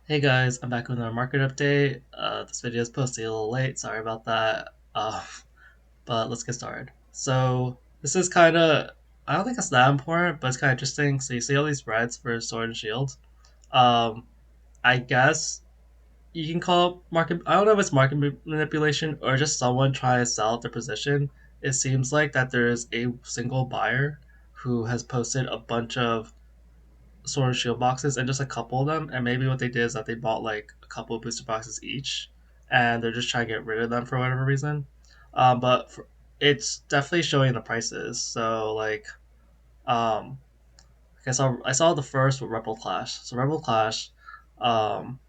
Hey guys, I'm back with another market update. This video is posted a little late, sorry about that. But let's get started. So this is kind of, I don't think it's that important, but it's kind of interesting. So you see all these reds for Sword and Shield. Um, I guess you can call it market. I don't know if it's market manipulation or just someone trying to sell out their position. It seems like that there is a single buyer who has posted a bunch of Sword and Shield boxes and just a couple of them. And maybe what they did is that they bought like a couple of booster boxes each, and they're just trying to get rid of them for whatever reason. But it's definitely showing the prices. So like, um, I saw the first with Rebel Clash. So Rebel Clash, um,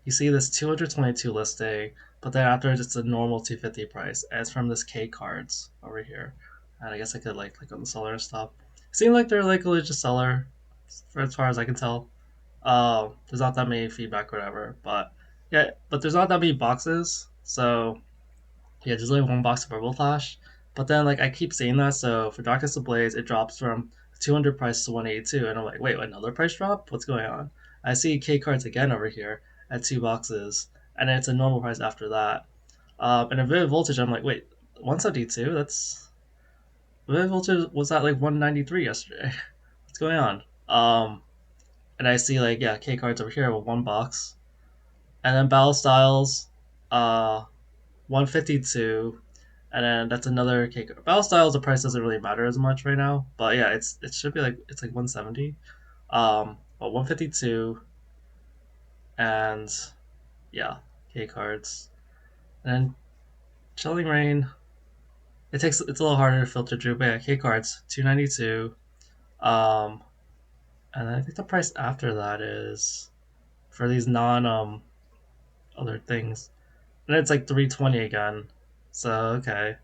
you see this 222 listing, but then after it's a normal 250 price. And it's from this K cards over here, and I guess I could like click on the seller and stuff. Seem like they're like a legit seller, for as far as I can tell. There's not that many feedback or whatever, but yeah, but there's not that many boxes, so yeah, there's only one box of Purple Flash. But then like I keep seeing that, so for Darkness Ablaze, it drops from 200 price to 182, and I'm like, wait, another price drop? What's going on? I see K cards again over here at two boxes, and it's a normal price after that. And a Vivid Voltage, I'm like, wait, 172? That's Vivid Voltage was at like 193 yesterday. What's going on? And I see like yeah, K cards over here with one box, and then Battle Styles, 152, and then that's another K card. Battle Styles, the price doesn't really matter as much right now, but yeah, it should be like it's like 170, but 152, and yeah, K cards, and then Chilling Rain. It's a little harder to filter through, but yeah, K cards 292, um, and then I think the price after that is for these non other things. And it's like 320 again. So okay.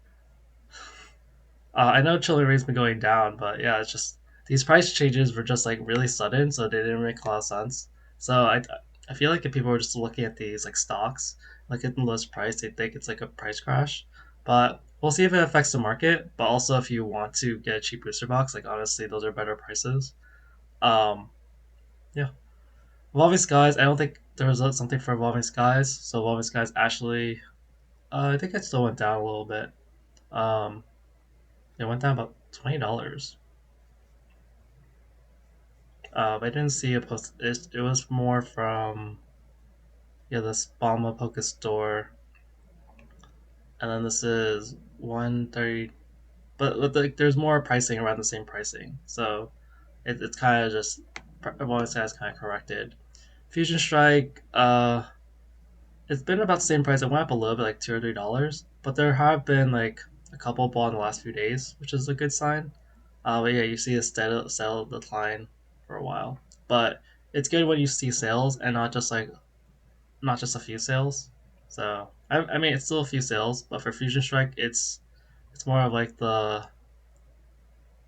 I know Chili Rate's been going down, but yeah, it's just these price changes were just like really sudden, so they didn't make a lot of sense. So I feel like if people were just looking at these like stocks, like at the lowest price, they think it's like a price crash. But we'll see if it affects the market. But also, if you want to get a cheap booster box, like honestly, those are better prices. Um, yeah, Evolving Skies. I don't think there was something for Evolving Skies, so Evolving Skies actually, I think it still went down a little bit. Um, it went down about $20. I didn't see a post. It was more from yeah this Balma Poke store, and then this is 130. But like, there's more pricing around the same pricing, so it's kind of just everyone has kind of corrected. Fusion Strike, it's been about the same price. It went up a little bit, like $2 or $3, but there have been like a couple bought in the last few days, which is a good sign. But yeah, you see a steady decline for a while, but it's good when you see sales and not just a few sales. So I mean, it's still a few sales, but for Fusion Strike, it's more of like the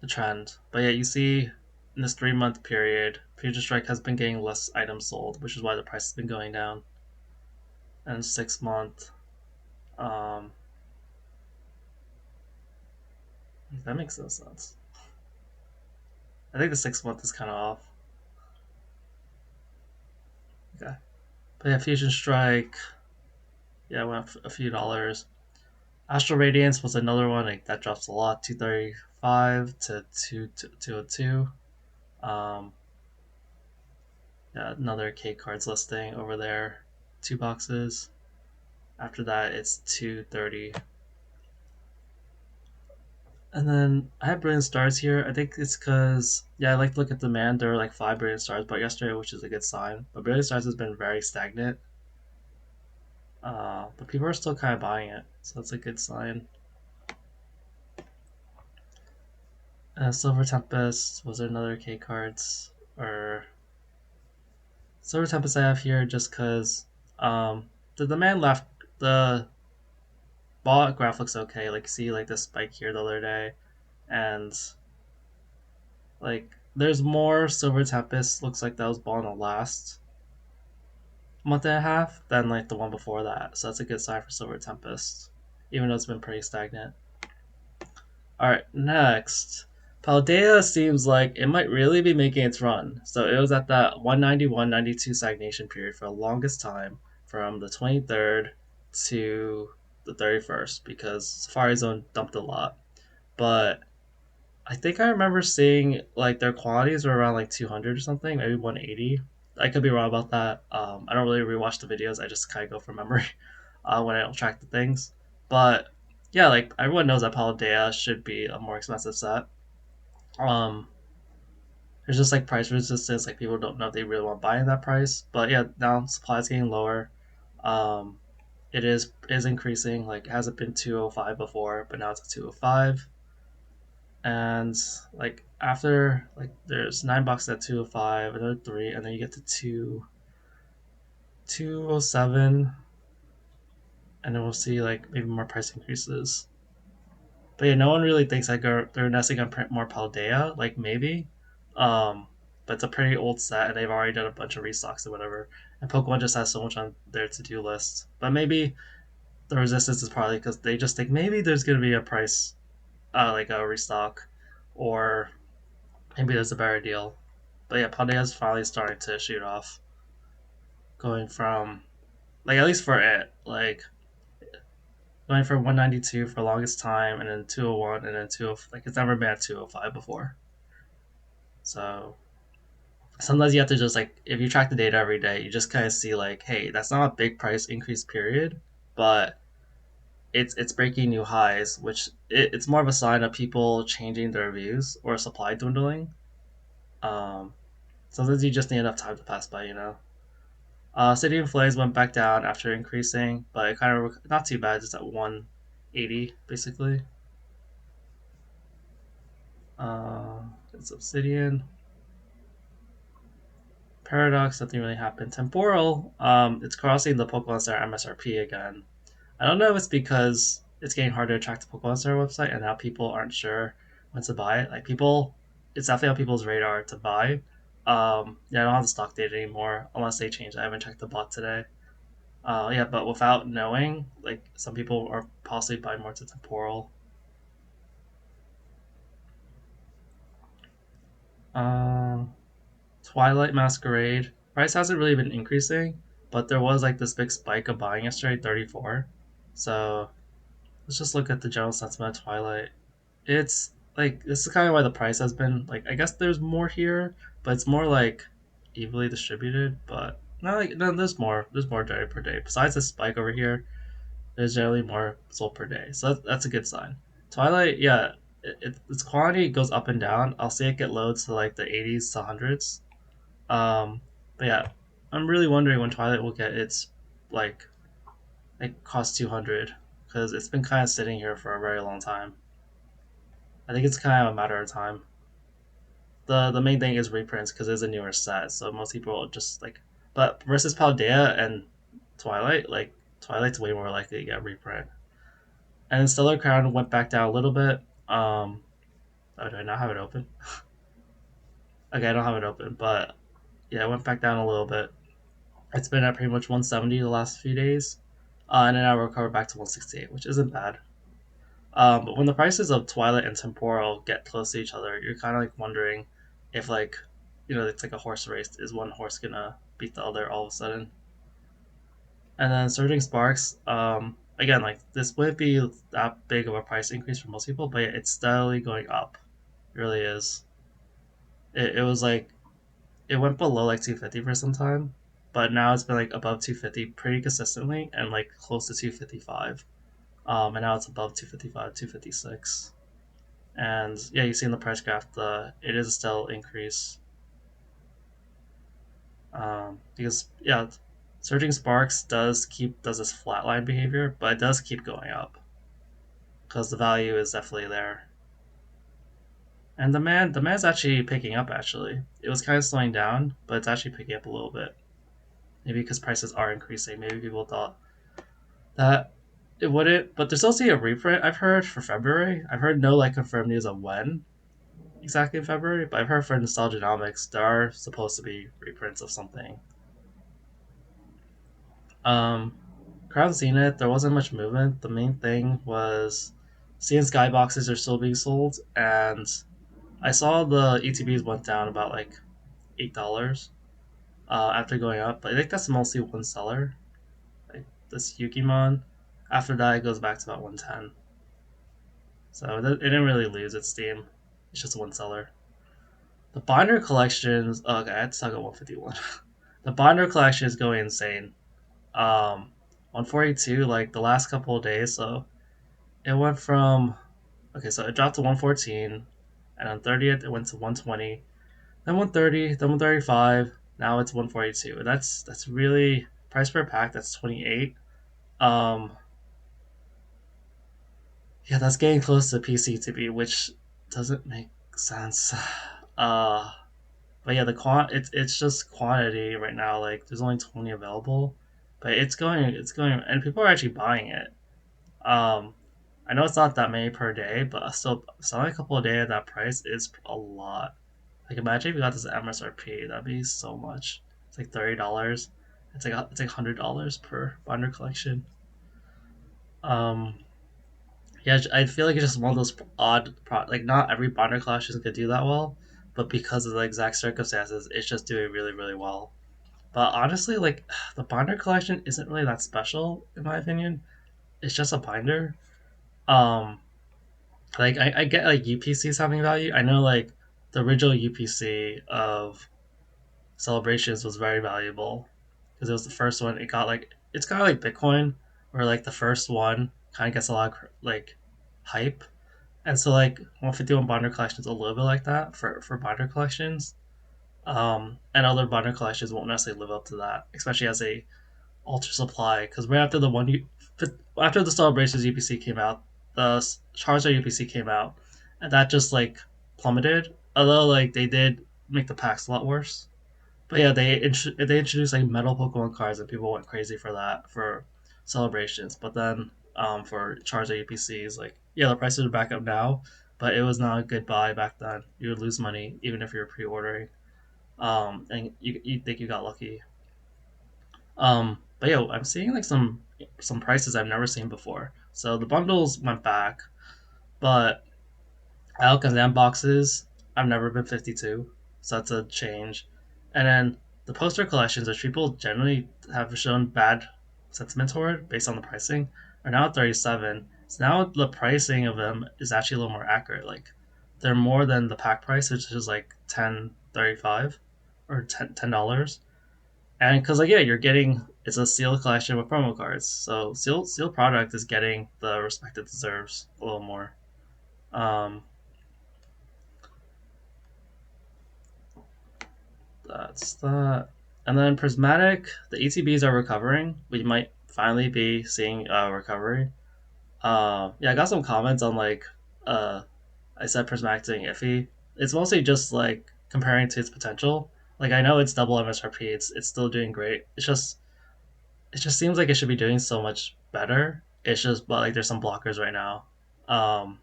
trend. But yeah, you see in this 3 month period, Fusion Strike has been getting less items sold, which is why the price has been going down. And 6 month, um, that makes no sense. I think the 6 month is kind of off. Okay, but yeah, Fusion Strike, yeah, went up a few dollars. Astral Radiance was another one like that drops a lot, 235 to 202. Um, yeah, another K cards listing over there, two boxes. After that, it's 230. And then I have brilliant stars here. I think it's because yeah, I like to look at demand. There are like five brilliant stars, but yesterday, which is a good sign. But brilliant stars has been very stagnant. But people are still kind of buying it, so that's a good sign. Silver Tempest was there another K cards or Silver Tempest I have here just because the demand left the ball graph looks okay. Like see like this spike here the other day, and like there's more Silver Tempest. Looks like that was ball in the last month and a half than like the one before that. So that's a good sign for Silver Tempest, even though it's been pretty stagnant. All right, next Paldea seems like it might really be making its run. So it was at that 191.92 stagnation period for the longest time, from the 23rd to the 31st, because Safari Zone dumped a lot. But I think I remember seeing like their quantities were around like 200 or something, maybe 180. I could be wrong about that. I don't really rewatch the videos. I just kind of go from memory when I don't track the things. But yeah, like everyone knows that Paldea should be a more expensive set. Um, there's just like price resistance. Like people don't know if they really want to buy in that price. But yeah, now supply is getting lower. Um, it is increasing. Like it hasn't been 205 before, but now it's at 205. And like after like there's $9 at 205, another three, and then you get to 207, and then we'll see like maybe more price increases. But yeah, no one really thinks like they're necessarily gonna print more Paldea. Like maybe, um, but it's a pretty old set, and they've already done a bunch of restocks or whatever. And Pokemon just has so much on their to do list. But maybe the resistance is probably because they just think maybe there's gonna be a price, like a restock, or maybe there's a better deal. But yeah, Paldea's finally starting to shoot off, going from like at least for it, like going from 192 for the longest time, and then 201, and then 20, like it's never been at 205 before. So sometimes you have to just like if you track the data every day, you just kind of see like, hey, that's not a big price increase period, but it's breaking new highs, which it's more of a sign of people changing their views or supply dwindling. Um, Sometimes you just need enough time to pass by, you know. City of Flames went back down after increasing, but it kind of not too bad, just at 180 basically. It's Obsidian. Paradox, nothing really happened. Temporal, it's crossing the Pokemon Center MSRP again. I don't know if it's because it's getting harder to track the Pokemon Center website and now people aren't sure when to buy it. Like people, it's definitely on people's radar to buy. Yeah, I don't have the stock data anymore unless they change. I haven't checked the bot today. Yeah, but without knowing, like some people are possibly buying more to temporal. Um, Twilight Masquerade price hasn't really been increasing, but there was like this big spike of buying yesterday, 34. So let's just look at the general sentiment of Twilight. It's like this is kind of why the price has been like I guess there's more here, but it's more like evenly distributed. But no, like no, there's more day per day. Besides the spike over here, there's generally more sold per day, so that's a good sign. Twilight, yeah, its quantity goes up and down. I'll see it get low to like the 80s to hundreds. But yeah, I'm really wondering when Twilight will get its like cost 200 because it's been kind of sitting here for a very long time. I think it's kind of a matter of time. The main thing is reprints because it's a newer set, so most people just like. But versus Paldea and Twilight, like Twilight's way more likely to get reprint. And then Stellar Crown went back down a little bit. Oh, do I not have it open? Okay, I don't have it open, but yeah, it went back down a little bit. It's been at pretty much 170 the last few days, and then I recovered back to 168, which isn't bad. But when the prices of Twilight and Temporal get close to each other, you're kind of like wondering if like, it's like a horse race. Is one horse gonna beat the other all of a sudden? And then Surging Sparks, again, like this wouldn't be that big of a price increase for most people, but it's steadily going up. It really is. It was like it went below like 250 for some time, but now it's been like above 250 pretty consistently and like close to 255. And now it's above 255, 256. And yeah, you see in the price graph, it is still increase. Because yeah, Surging Sparks does this flatline behavior, but it does keep going up because the value is definitely there. And demand's actually picking up. Actually, it was kind of slowing down, but it's actually picking up a little bit. Maybe because prices are increasing. Maybe people thought that it wouldn't, but there's also a reprint I've heard for February. I've heard no like confirmed news of when exactly in February, but I've heard for Nostalgianomics there are supposed to be reprints of something. Um, Crown Zenith, there wasn't much movement. The main thing was Sea and Skyboxes are still being sold, and I saw the ETBs went down about like $8 after going up, but I think that's mostly one seller, like this Yukimon. After that, it goes back to about 110. So it didn't really lose its steam. It's just one seller. The binder collections. Oh, okay, I had to talk about 151. The binder collection is going insane. 142, like the last couple of days. So it went from, okay, so it dropped to 114, and on 30th it went to 120, then 130, then 135. Now it's 142. And that's really price per pack. That's 28. Um, yeah, that's getting close to PCTB, which doesn't make sense. Uh, but yeah, the it's just quantity right now. Like there's only 20 available, but it's going, and people are actually buying it. Um, I know it's not that many per day, but still selling a couple a day at that price is a lot. Like imagine if you got this MSRP, that'd be so much. It's like $30. It's like $100 per binder collection. Um, yeah, I feel like it's just one of those like not every binder collection could do that well, but because of the exact circumstances, it's just doing really really well. But honestly, like the binder collection isn't really that special in my opinion. It's just a binder. Um, like I get like UPCs having value. I know like the original UPC of Celebrations was very valuable because it was the first one. It's kind of like Bitcoin, where like the first one kind of gets a lot of like hype, and so like 151 binder collections a little bit like that for binder collections. And other binder collections won't necessarily live up to that, especially as a alter supply. Because right after after the Celebrations UPC came out, the Charizard UPC came out, and that just like plummeted. Although like they did make the packs a lot worse. But yeah, they introduced like metal Pokemon cards, and people went crazy for that for Celebrations. But then for Charizard UPCs, like yeah, the prices are back up now, but it was not a good buy back then. You would lose money even if you were pre-ordering, and you think you got lucky. But yeah, I'm seeing like some prices I've never seen before. So the bundles went back, but Alakazam boxes, I've never been 52, so that's a change. And then the poster collections, which people generally have shown bad sentiment toward based on the pricing, are now at 37. So now the pricing of them is actually a little more accurate. Like they're more than the pack price, which is like 10.35 or $10. And because like yeah, you're getting it's a sealed collection with promo cards, so sealed product is getting the respect it deserves a little more. Um, That's that. And then Prismatic, the ETBs are recovering. We might finally be seeing a recovery. Yeah, I got some comments on like, uh, I said Prismatic doing iffy. It's mostly just like comparing to its potential. Like I know it's double MSRP. It's still doing great. It just seems like it should be doing so much better. It's just but like there's some blockers right now. Um,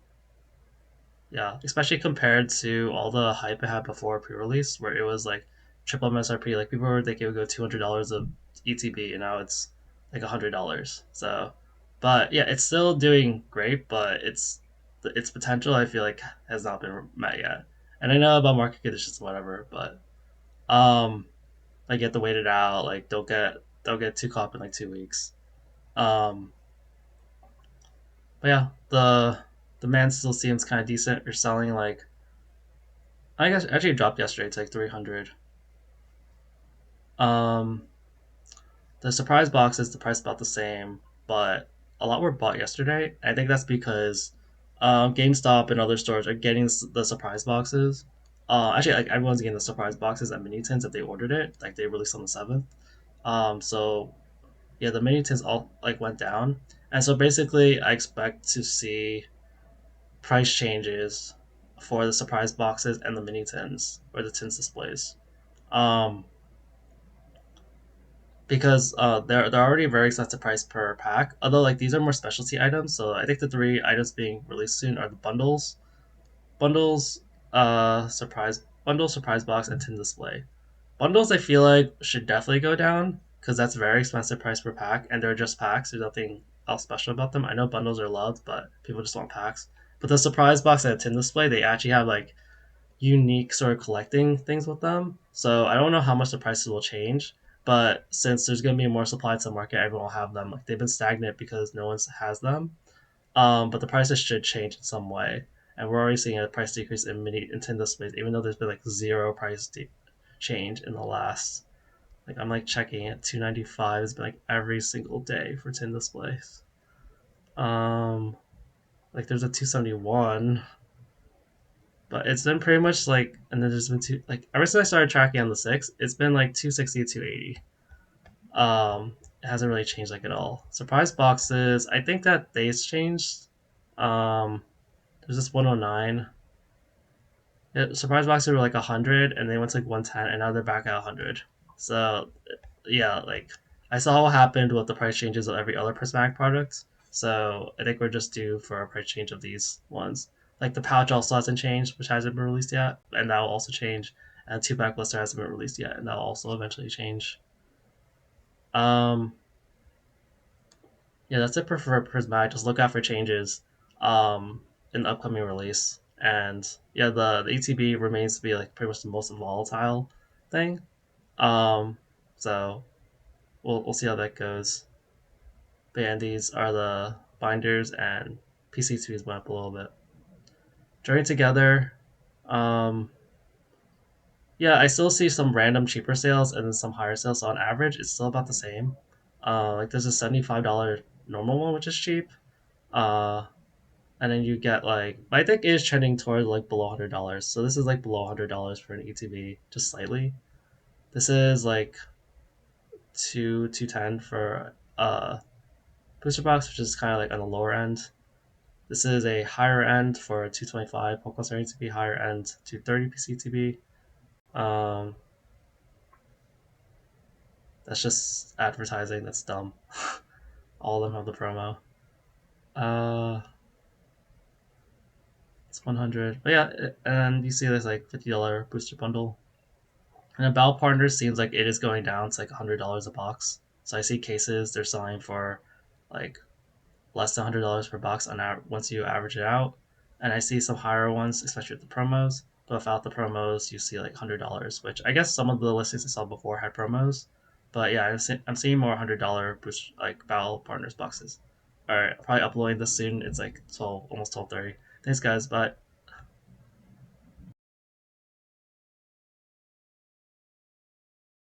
Yeah, especially compared to all the hype it had before pre-release, where it was like triple MSRP. Like people were thinking it would go $200 of ETB, and now it's like $100. So, but yeah, it's still doing great, but its potential I feel like has not been met yet. And I know about market conditions, whatever, but um, like you have to wait it out. Like don't get too caught up in like 2 weeks. Um, but yeah, the demand still seems kind of decent. You're selling like I guess actually it dropped yesterday to like 300. Um, the surprise boxes, the price about the same, but a lot were bought yesterday. I think that's because GameStop and other stores are getting the surprise boxes. Actually, like everyone's getting the surprise boxes at mini tins if they ordered it. Like they released on the 7th. So yeah, the mini tins all like went down, and so basically, I expect to see price changes for the surprise boxes and the mini tins or the tins displays. Um, because they're already very expensive price per pack. Although like these are more specialty items, so I think the three items being released soon are the bundles, surprise box, and tin display. Bundles I feel like should definitely go down because that's very expensive price per pack, and they're just packs. There's nothing else special about them. I know bundles are loved, but people just want packs. But the surprise box and the tin display, they actually have like unique sort of collecting things with them. So I don't know how much the prices will change. But since there's going to be more supply to the market, everyone will have them. Like they've been stagnant because no one has them. But the prices should change in some way, and we're already seeing a price decrease in mini Nintendo space, even though there's been like zero change in the last. Like I'm like checking it, 295 has been like every single day for tin displays. Um, like there's a 271, but it's been pretty much like, and then there's been two like ever since I started tracking on the six, it's been like 260 to 280. It hasn't really changed like at all. Surprise boxes, I think that they's changed. Um, there's this 109. Yeah, surprise boxes were like 100, and they went to like 110, and now they're back at 100. So yeah, like I saw what happened with the price changes of every other Prismatic product. So I think we're just due for a price change of these ones. Like the pouch also hasn't changed, which hasn't been released yet, and that will also change. And two pack blister hasn't been released yet, and that will also eventually change. Um, yeah, that's it for Prismatic. Just look out for changes in the upcoming release. And yeah, the ETB remains to be like pretty much the most volatile thing. Um, so we'll see how that goes. But yeah, and these are the binders, and PCTs went up a little bit. Joining together, um, yeah, I still see some random cheaper sales and then some higher sales. So on average, it's still about the same. Like there's a $75 normal one, which is cheap. Uh, and then you get like, I think it is trending toward like below $100. So this is like below $100 for an ETB, just slightly. This is like 210 for booster box, which is kind of like on the lower end. This is a higher end for 225 Pokemon starting to be higher end 230 PCTB. Um, that's just advertising. That's dumb. All of them have the promo. Uh, it's 100. But yeah, and you see there's like $50 booster bundle. And a Battle Partner seems like it is going down to like $100 a box. So I see cases they're selling for like less than $100 per box on once you average it out. And I see some higher ones, especially with the promos. But without the promos, you see like $100, which I guess some of the listings I saw before had promos. But yeah, I'm seeing more $100 boost like Battle Partners boxes. All right, I'll probably uploading this soon. It's like 12, almost 12:30. Thanks, guys. Bye.